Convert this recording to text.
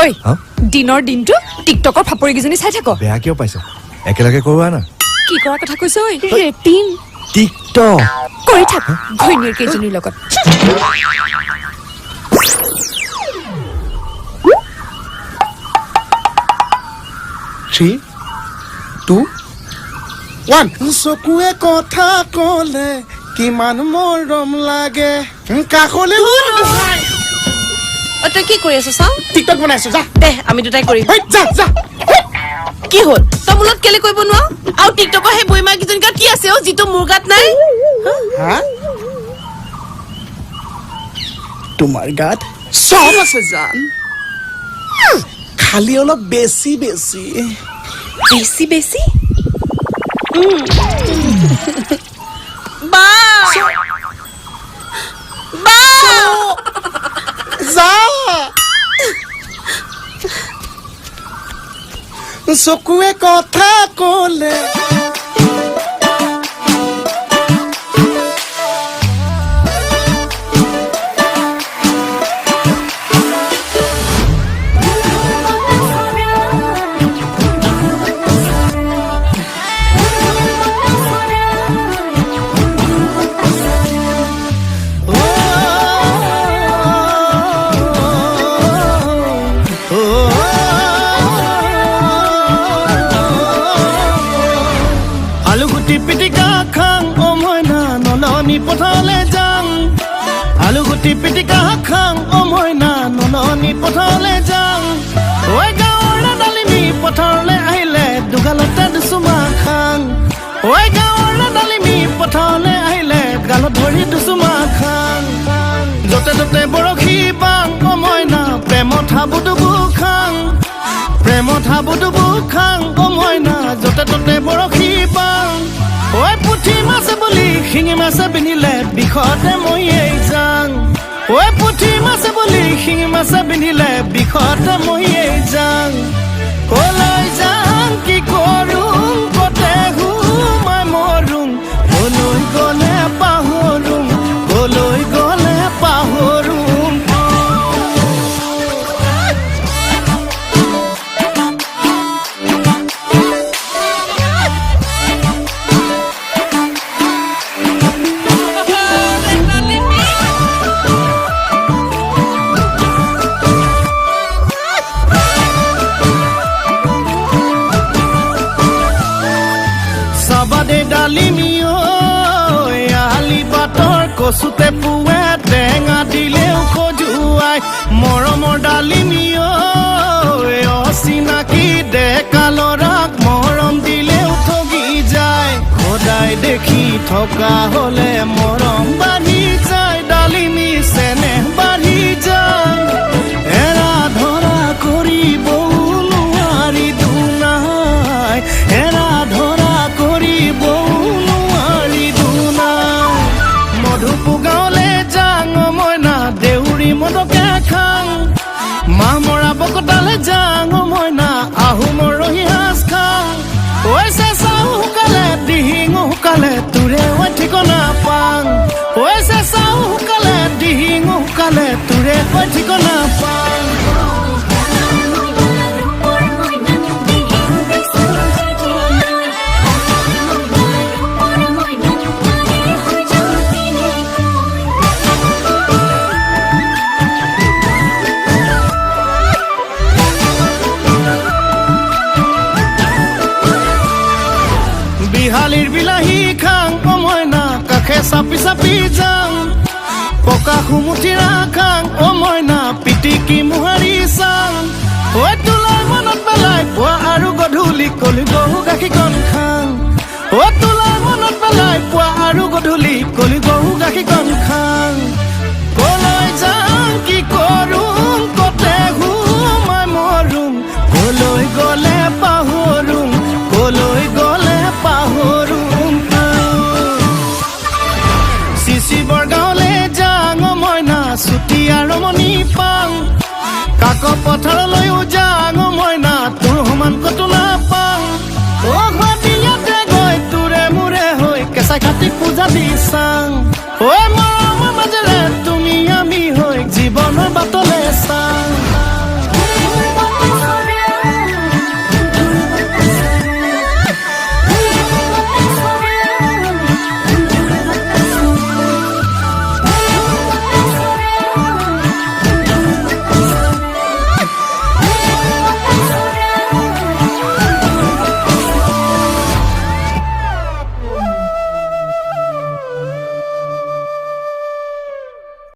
ঐ দিনৰ দিনটো টিকটকৰ ফাপৰি কিজনী চাই থাক বেয়া কিয় পাইছ একেলগে কৰোৱা না কি কৰাৰ কথা কৈছ ঐ ৰেটিং টিকটক কৰি থাক ঘৈণীয়েৰ কেইজনীৰ লগত 3 2 1 চকুৱে কথা কলে কিমান মৰম লাগে কাকলে তই কি কৰি আছ চাও টিকটক বনাইছো যা দে আমি দুটাই কৰিম যা যা কি হল তই মুলত কেলে কৰিব নোৱা আৰু টিকটকৰ হে বইমা কিজন গাত কি আছে ও জিতো মোৰ গাত নাই হা তোমাৰ গাত সব আছে জান খালি অলপ বেছি বেছি বেছি বেছি বা বা যা চকুৱে কথা কলে পিটিকা খাং ও মইনা নলনি পথালে যাং আলু গুটি পিটিকা খাং ও মইনা নলনি পথালে যাং ওই গাঁৱৰ ডালিমি পথাৰলে আহিলে দুগালতে দুচুমা খাং ওই গাঁৱৰ ডালিমি পথাৰলে আহিলে গালত ধৰি দুচুমা খাং যতে ততে বৰশী বাং ও মইনা প্ৰেমত হাবুডুবু খাং প্ৰেমত হাবুডুবু খাং ও মইনা যতে ততে বৰশী বাং ওই পুঠি মাছ বুলি শিঙি মাছ পিন্ধিলে বিষতে মইয়েই যাং ওই পুঠি মাছ বুলি শিঙি মাছ পিন্ধিলে বিষতে মইয়েই যাং কলৈ যাং কি কৰোঁ কতে ঘুমাই মৰোঁ কলৈ গ'লে পাহৰোঁ কলৈ গ'লে পাহৰোঁ ডালিমিও আলি পাতৰ কচুতে পুৱে টেঙা দিলেও খজুৱাই মৰমৰ ডালিমিও অচিনাকি ডেকা ল'ৰাক মৰম দিলেও ঠগি যায় সদায় দেখি থকা হলে মৰম বাঢ়ি যায় ডালিমি চেনেহ বাঢ়ি যায় এৰা ধৰা কৰিব নোৱাৰি দুনাই এৰা ধৰা মদকে খাং মা মৰা বকতালে যাং মইনা আহুমৰ ৰহি হাঁচ খাং ঐ চেঁচাও শুকালে দিহিঙো শুকালে তোৰে ঐ ঠিকনা পাং ঐ চেঁচাও শুকালে দিহিঙো শুকালে তোৰে ঐ ঠিকনা পাং বিহালীৰ বিলাহী খাং ও মইনা কাষে চাপি চাপি যাং পকা খুমুঠিৰা খাং ও মইনা পিটিকি মোহাৰি চাং ঐ তোলাৰ মনত পেলাই পুৱা আৰু গধূলি কলি গৰু গাখীৰকণ খাং ঐ তোলাৰ মনত পেলাই পুৱা আৰু গধূলি কলি গৰু গাখীৰকণ খাং কলৈ যাং কি কৰোঁ কতে ঘুমাই মৰোঁ কলৈ গ'লে পাহৰোঁ কলৈ গ'লে পাহৰোঁ শিৱৰ গাঁৱলে যাং মইনা ছুটি আৰু মনি পাং কাক পথাৰলৈও যাং মইনা তোৰ সমান কতো নাপাং অ ঘটিয়াতে গৈ তোৰে মোৰে হৈ কেঁচাই খাতি পূজা দি চাং ঐ